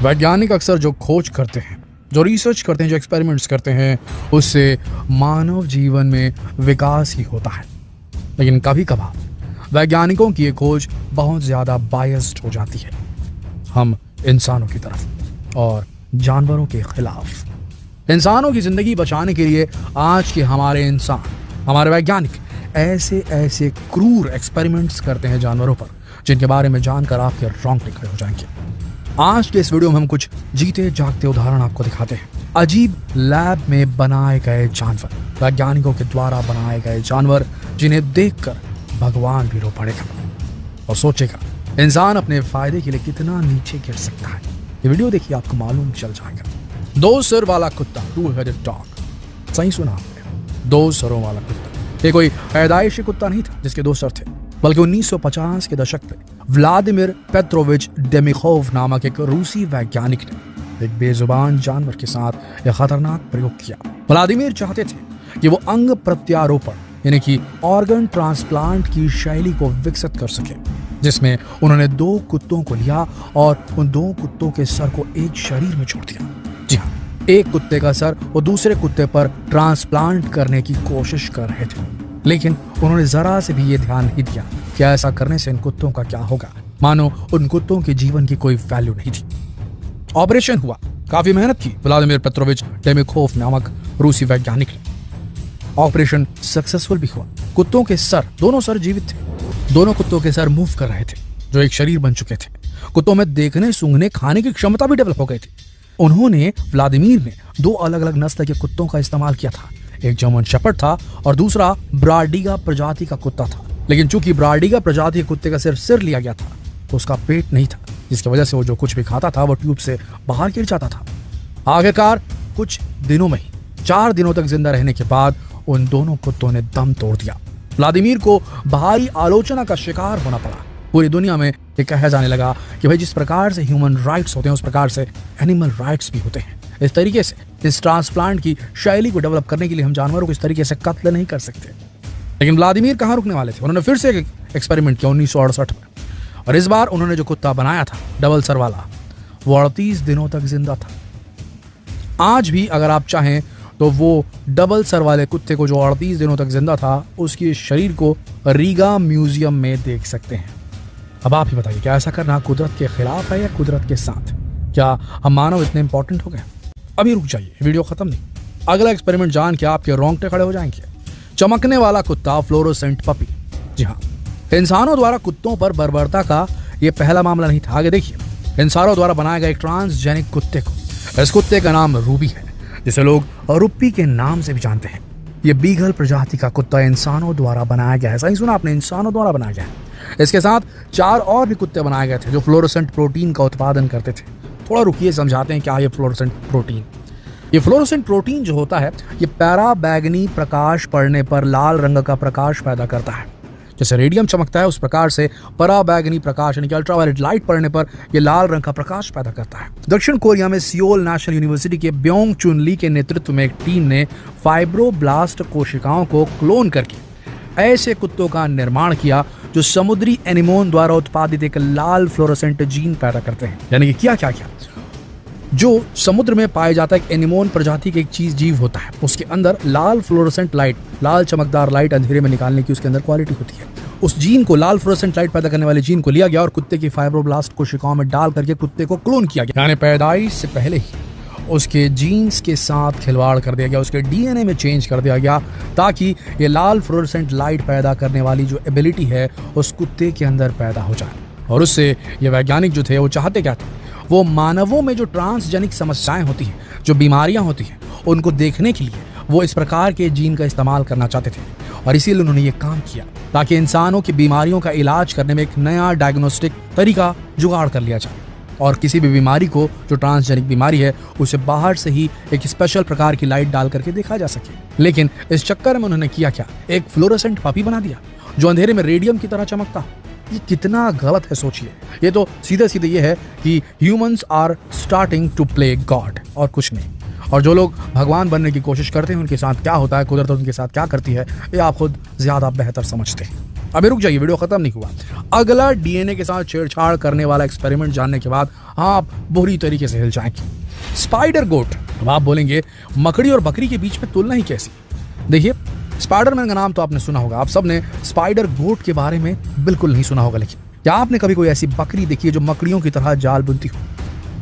वैज्ञानिक अक्सर जो खोज करते हैं, जो रिसर्च करते हैं, जो एक्सपेरिमेंट्स करते हैं, उससे मानव जीवन में विकास ही होता है। लेकिन कभी कभार वैज्ञानिकों की ये खोज बहुत ज़्यादा बायस्ड हो जाती है, हम इंसानों की तरफ और जानवरों के खिलाफ। इंसानों की ज़िंदगी बचाने के लिए आज के हमारे इंसान, हमारे वैज्ञानिक ऐसे क्रूर एक्सपेरिमेंट्स करते हैं जानवरों पर, जिनके बारे में जानकर आपके रोंगटे खड़े हो जाएंगे। आज के इस वीडियो में हम कुछ जीते जागते उदाहरण आपको दिखाते हैं। अजीब लैब में बनाए गए जानवर, वैज्ञानिकों के द्वारा बनाए गए जानवर, जिन्हें देखकर भगवान भी रो पड़ेगा और सोचेगा इंसान अपने फायदे के लिए कितना नीचे गिर सकता है। ये वीडियो देखिए, आपको मालूम चल जाएगा। 2 सिर वाला कुत्ता, 2-headed dog। सही सुना आपने, 2 सिरों वाला कुत्ता। ये कोई पैदाइशी कुत्ता नहीं था जिसके 2 सर थे, बल्कि 1950 के दशक में व्लादिमीर पेट्रोविच डेमिखोव नामक एक रूसी वैज्ञानिक ने एक बेजुबान जानवर के साथ एक खतरनाक प्रयोग किया। व्लादिमीर चाहते थे कि वो अंग प्रत्यारोपण यानी कि ऑर्गन ट्रांसप्लांट की शैली को विकसित कर सके, जिसमें उन्होंने 2 कुत्तों को लिया और उन 2 कुत्तों के सर को एक शरीर में जोड़ दिया। जी हाँ, एक कुत्ते का सर वो दूसरे कुत्ते पर ट्रांसप्लांट करने की कोशिश कर रहे थे, लेकिन उन्होंने जरा से भी ये ध्यान नहीं दिया कि ऐसा करने से इन कुत्तों का क्या होगा, मानो उन कुत्तों के जीवन की कोई वैल्यू नहीं थी। ऑपरेशन हुआ, काफी मेहनत की व्लादिमीर पेट्रोविच डेमिखोव नामक रूसी वैज्ञानिक ने। ऑपरेशन सक्सेसफुल भी हुआ। कुत्तों के सर, दोनों सर जीवित थे। दोनों कुत्तों के सर मूव कर रहे थे, जो एक शरीर बन चुके थे। कुत्तों में देखने, सूंघने, खाने की क्षमता भी डेवलप हो गई थी। उन्होंने व्लादिमीर में 2 अलग अलग नस्ल के कुत्तों का इस्तेमाल किया था। एक जर्मन शेपर्ड था और दूसरा ब्रार्डिगा प्रजाति का कुत्ता था। लेकिन चूंकि ब्रार्डिगा प्रजाति के कुत्ते का सिर्फ सिर लिया गया था, तो उसका पेट नहीं था, जिसकी वजह से वो जो कुछ भी खाता था वो ट्यूब से बाहर गिर जाता था। आखिरकार कुछ दिनों में ही, 4 दिनों तक जिंदा रहने के बाद उन दोनों कुत्तों ने दम तोड़ दिया। व्लादिमीर को बाहरी आलोचना का शिकार होना पड़ा। पूरी दुनिया में ये कहा जाने लगा कि भाई, जिस प्रकार से ह्यूमन राइट्स होते हैं उस प्रकार से एनिमल राइट्स भी होते हैं। इस तरीके से इस ट्रांसप्लांट की शैली को डेवलप करने के लिए हम जानवरों को इस तरीके से कत्ल नहीं कर सकते। लेकिन व्लादिमीर कहाँ रुकने वाले थे। उन्होंने फिर से एक एक्सपेरिमेंट किया 1968 में, और इस बार उन्होंने जो कुत्ता बनाया था डबल सर वाला, वो 38 दिनों तक जिंदा था। आज भी अगर आप चाहें तो वो डबल सर वाले कुत्ते को जो 38 दिनों तक जिंदा था, उसके शरीर को रीगा म्यूजियम में देख सकते हैं। अब आप ही बताइए, क्या ऐसा करना कुदरत के खिलाफ है या कुदरत के साथ? क्या हम मानव इतने इंपॉर्टेंट हो गए? अभी रुक जाइए, वीडियो खत्म नहीं। अगला एक्सपेरिमेंट जान के आपके रोंगटे खड़े हो जाएंगे। चमकने वाला कुत्ता, फ्लोरोसेंट पपी। जी हाँ, इंसानों द्वारा कुत्तों पर बर्बरता का ये पहला मामला नहीं था। आगे देखिए, इंसानों द्वारा बनाए गए एक ट्रांसजेनिक कुत्ते को, इस कुत्ते का नाम रूबी है, जिसे लोग रुप्पी के नाम से भी जानते हैं। ये बीगल प्रजाति का कुत्ता इंसानों द्वारा बनाया गया है। सही सुना आपने, इंसानों द्वारा बनाया गया है। इसके साथ 4 और भी कुत्ते बनाए गए थे जो फ्लोरोसेंट प्रोटीन का उत्पादन करते थे। थोड़ा रुकिए, समझाते हैं क्या है ये फ्लोरोसेंट प्रोटीन। ये फ्लोरोसेंट प्रोटीन जो होता है, ये पैराबैगनी प्रकाश पड़ने पर लाल रंग का प्रकाश पैदा करता है। जैसे रेडियम चमकता है, उस प्रकार से पराबैगनी प्रकाश यानी कि अल्ट्रावायलेट लाइट पड़ने पर ये लाल रंग का प्रकाश पैदा करता है। दक्षिण कोरिया में सियोल नेशनल यूनिवर्सिटी के ब्योंग चुन ली के नेतृत्व में एक टीम ने फाइब्रोब्लास्ट कोशिकाओं को क्लोन करके ऐसे कुत्तों का निर्माण किया जो समुद्री एनिमोन द्वारा उत्पादित एक लाल फ्लोरोसेंट जीन पैदा करते हैं। यानी कि क्या जो समुद्र में पाया जाता है, एक एनिमोन प्रजाति की एक चीज जीव होता है, उसके अंदर लाल फ्लोरोसेंट लाइट, लाल चमकदार लाइट अंधेरे में निकालने की उसके अंदर क्वालिटी होती है। उस जीन को, लाल फ्लोरोसेंट लाइट पैदा करने वाले जीन को लिया गया और कुत्ते की फाइब्रोब्लास्ट कोशिकाओं में डाल करके कुत्ते को क्लोन किया गया। यानी पैदाइश से पहले ही उसके जीन्स के साथ खिलवाड़ कर दिया गया, उसके डीएनए में चेंज कर दिया गया, ताकि ये लाल फ्लोरोसेंट लाइट पैदा करने वाली जो एबिलिटी है उस कुत्ते के अंदर पैदा हो जाए। और उससे ये वैज्ञानिक जो थे वो चाहते क्या थे, वो मानवों में जो ट्रांसजेनिक समस्याएं होती हैं, जो बीमारियां होती हैं, उनको देखने के लिए वो इस प्रकार के जीन का इस्तेमाल करना चाहते थे। और इसीलिए उन्होंने ये काम किया ताकि इंसानों की बीमारियों का इलाज करने में एक नया डायग्नोस्टिक तरीका जुगाड़ कर लिया जाए, और किसी भी बीमारी को, जो ट्रांसजेनिक बीमारी है, उसे बाहर से ही एक स्पेशल प्रकार की लाइट डाल करके देखा जा सके। लेकिन इस चक्कर में उन्होंने किया क्या, एक फ्लोरोसेंट पपी बना दिया जो अंधेरे में रेडियम की तरह चमकता। ये कितना गलत है सोचिए। ये तो सीधे सीधे ये है कि humans are starting to play god, और कुछ नहीं। और जो लोग भगवान बनने की कोशिश करते हैं, उनके साथ क्या होता है, कुदरत उनके साथ क्या करती है, ये आप खुद ज्यादा बेहतर समझते हैं। अभी रुक जाइए, वीडियो खत्म नहीं हुआ। अगला डीएनए के साथ छेड़छाड़ करने वाला एक्सपेरिमेंट जानने के बाद आप बुरी तरीके से हिल जाएंगे। स्पाइडर गोट, अब आप बोलेंगे मकड़ी और बकरी के बीच में तुलना ही कैसी? देखिए, स्पाइडरमैन का नाम तो आपने सुना होगा, आप सबने स्पाइडर गोट के बारे में बिल्कुल नहीं सुना होगा। लेकिन क्या आपने कभी कोई ऐसी बकरी देखी है जो मकड़ियों की तरह जाल बुनती हो?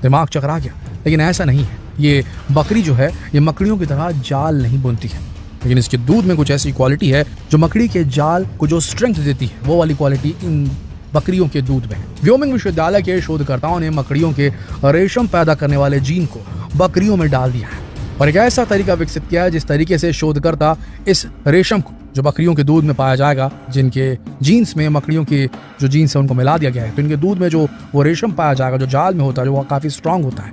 दिमाग चकरा गया? लेकिन ऐसा नहीं है। ये बकरी जो है ये मकड़ियों की तरह जाल नहीं बुनती है, लेकिन इसके दूध में कुछ ऐसी क्वालिटी है जो मकड़ी के जाल को जो स्ट्रेंथ देती है, वो वाली क्वालिटी इन बकरियों के दूध में है। व्योमिंग विश्वविद्यालय के शोधकर्ताओं ने मकड़ियों के रेशम पैदा करने वाले जीन को बकरियों में डाल दिया है और एक ऐसा तरीका विकसित किया है जिस तरीके से शोधकर्ता इस रेशम को जो बकरियों के दूध में पाया जाएगा, जिनके जीन्स में मकड़ियों के जो जीन्स है उनको मिला दिया गया है, तो इनके दूध में जो वो रेशम पाया जाएगा जो जाल में होता है, जो वो काफी स्ट्रांग होता है,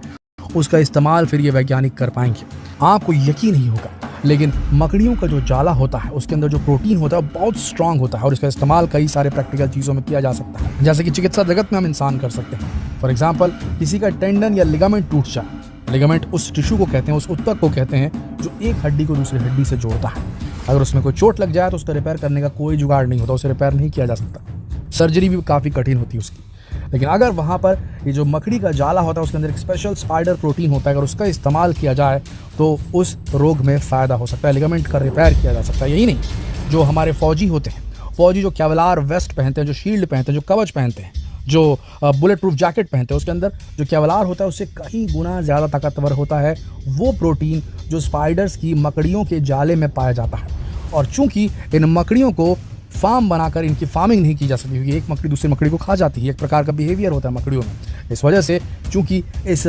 उसका इस्तेमाल फिर ये वैज्ञानिक कर पाएंगे। आपको यकीन नहीं होगा, लेकिन मकड़ियों का जो जाला होता है उसके अंदर जो प्रोटीन होता है वो बहुत स्ट्रांग होता है और इसका इस्तेमाल कई सारे प्रैक्टिकल चीज़ों में किया जा सकता है, जैसे कि चिकित्सा जगत में हम इंसान कर सकते हैं। फॉर एग्जाम्पल, किसी का टेंडन या लिगामेंट टूट जाए, लिगामेंट उस टिश्यू को कहते हैं, उस उत्तक को कहते हैं जो एक हड्डी को दूसरी हड्डी से जोड़ता है। अगर उसमें कोई चोट लग जाए तो उसका रिपेयर करने का कोई जुगाड़ नहीं होता, उसे रिपेयर नहीं किया जा सकता, सर्जरी भी काफ़ी कठिन होती है उसकी। लेकिन अगर वहाँ पर ये जो मकड़ी का जाला होता है उसके अंदर एक स्पेशल स्पाइडर प्रोटीन होता है, अगर उसका इस्तेमाल किया जाए तो उस रोग में फ़ायदा हो सकता है, लिगामेंट का रिपेयर किया जा सकता है। यही नहीं, जो हमारे फौजी होते हैं, फौजी जो केवलार वेस्ट पहनते हैं, जो शील्ड पहनते हैं, जो कवच पहनते हैं, जो बुलेट प्रूफ जैकेट पहनते हैं, उसके अंदर जो केवलार होता है उससे कई गुना ज़्यादा ताकतवर होता है वो प्रोटीन जो स्पाइडर्स की मकड़ियों के जाले में पाया जाता है। और चूंकि इन मकड़ियों को फार्म बनाकर इनकी फार्मिंग नहीं की जा सकती, क्योंकि एक मकड़ी दूसरी मकड़ी को खा जाती है, एक प्रकार का बिहेवियर होता है मकड़ियों में। इस वजह से चूंकि इस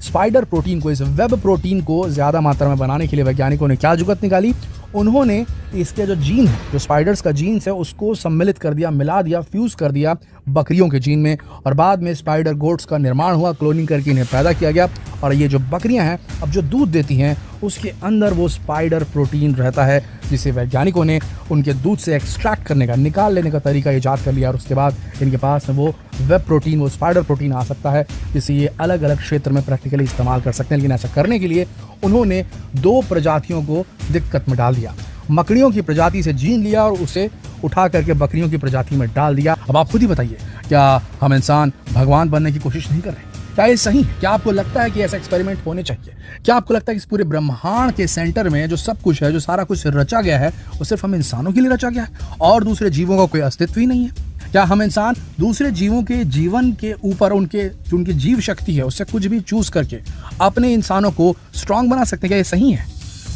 स्पाइडर प्रोटीन को, इस वेब प्रोटीन को ज़्यादा मात्रा में बनाने के लिए वैज्ञानिकों ने क्या जुगत निकाली, उन्होंने इसके जो जीन है, जो स्पाइडर्स का जीन्स है, उसको सम्मिलित कर दिया, मिला दिया, फ्यूज़ कर दिया बकरियों के जीन में और बाद में स्पाइडर गोट्स का निर्माण हुआ, क्लोनिंग करके इन्हें पैदा किया गया। और ये जो बकरियां हैं अब जो दूध देती हैं उसके अंदर वो स्पाइडर प्रोटीन रहता है, जिसे वैज्ञानिकों ने उनके दूध से एक्सट्रैक्ट करने का, निकाल लेने का तरीका ईजाद कर लिया और उसके बाद इनके पास वो वेब प्रोटीन, वो स्पाइडर प्रोटीन आ सकता है, जिसे ये अलग अलग क्षेत्र में प्रैक्टिकली इस्तेमाल कर सकते हैं। लेकिन ऐसा करने के लिए उन्होंने 2 प्रजातियों को दिक्कत में डाल दिया। मकड़ियों की प्रजाति से जीन लिया और उसे उठा करके बकरियों की प्रजाति में डाल दिया। अब आप खुद ही बताइए, क्या हम इंसान भगवान बनने की कोशिश नहीं कर रहे? क्या ये सही है? क्या आपको लगता है कि ऐसा एक्सपेरिमेंट होने चाहिए? क्या आपको लगता है कि इस पूरे ब्रह्मांड के सेंटर में जो सब कुछ है, जो सारा कुछ रचा गया है, वो सिर्फ हम इंसानों के लिए रचा गया है और दूसरे जीवों का कोई अस्तित्व ही नहीं है? क्या हम इंसान दूसरे जीवों के जीवन के ऊपर उनकी जीव शक्ति है उससे कुछ भी चूज करके अपने इंसानों को स्ट्रांग बना सकते हैं? क्या ये सही है?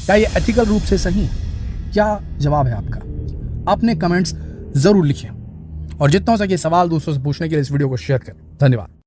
क्या ये एथिकल रूप से सही है? क्या जवाब है आपका? अपने कमेंट्स जरूर लिखिए और जितना हो सके सवाल दूसरों से पूछने के लिए इस वीडियो को शेयर करें। धन्यवाद।